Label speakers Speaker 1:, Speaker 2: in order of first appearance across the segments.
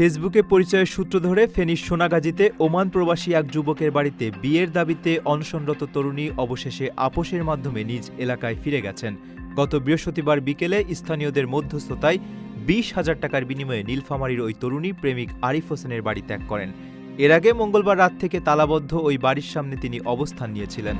Speaker 1: ফেসবুকে পরিচয়ের সূত্র ধরে ফেনীর সোনাগাজীতে ওমান প্রবাসী এক যুবকের বাড়িতে বিয়ের দাবিতে অনশনরত তরুণী অবশেষে আপোষের মাধ্যমে নিজ এলাকায় ফিরে গেছেন। গত বৃহস্পতিবার বিকেলে স্থানীয়দের মধ্যস্থতায় 20,000 টাকার বিনিময়ে নীলফামারীর ওই তরুণী প্রেমিক আরিফ হোসেনের বাড়ি ত্যাগ করেন। এর আগে মঙ্গলবার রাত থেকে তালাবদ্ধ ওই বাড়ির সামনে তিনি অবস্থান নিয়েছিলেন।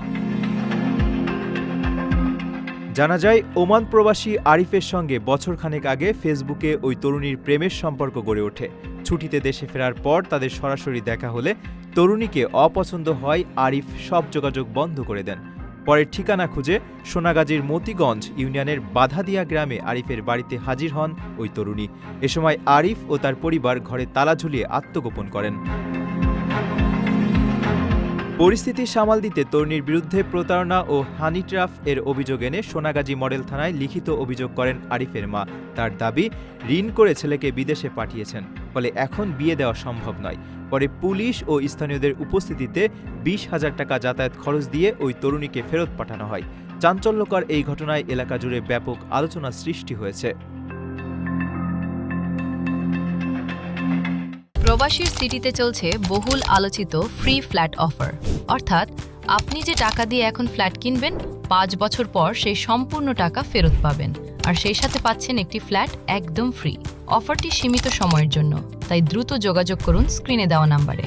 Speaker 1: জানা যায়, ওমান প্রবাসী আরিফের সঙ্গে বছরখানেক আগে ফেসবুকে ওই তরুণীর প্রেমের সম্পর্ক গড়ে ওঠে। ছুটিতে দেশে ফেরার পর তাদের সরাসরি দেখা হলে তরুণীকে অপছন্দ হয় আরিফ সব যোগাযোগ বন্ধ করে দেন। পরে ঠিকানা খুঁজে সোনাগাজীর মতিগঞ্জ ইউনিয়নের বাধাদিয়া গ্রামে আরিফের বাড়িতে হাজির হন ওই তরুণী। এ সময় আরিফ ও তার পরিবার ঘরে তালা ঝুলিয়ে আত্মগোপন করেন। পরিস্থিতি সামাল দিতে তরুণীর বিরুদ্ধে প্রতারণা ও হানি ট্র্যাপ এর অভিযোগ এনে সোনাগাজী মডেল থানায় লিখিত অভিযোগ করেন আরিফের মা। তার দাবি, ঋণ করে ছেলেকে বিদেশে পাঠিয়েছেন, ফলে এখন বিয়ে দেওয়া সম্ভব নয়। পরে পুলিশ ও স্থানীয়দের উপস্থিতিতে 20,000 টাকা যাতায়াত খরচ দিয়ে ওই তরুণীকে ফেরত পাঠানো হয়। চাঞ্চল্যকর এই ঘটনায় এলাকা জুড়ে ব্যাপক আলোচনা সৃষ্টি হয়েছে।
Speaker 2: প্রবাসীর সিটিতে চলছে বহুল আলোচিত ফ্রি ফ্ল্যাট অফার, অর্থাৎ আপনি যে টাকা দিয়ে এখন ফ্ল্যাট কিনবেন 5 বছর পর সেই সম্পূর্ণ টাকা ফেরত পাবেন, আর সেই সাথে পাচ্ছেন একটি ফ্ল্যাট একদম ফ্রি। অফারটি সীমিত সময়ের জন্য, তাই দ্রুত যোগাযোগ করুন স্ক্রিনে দেওয়া নাম্বারে।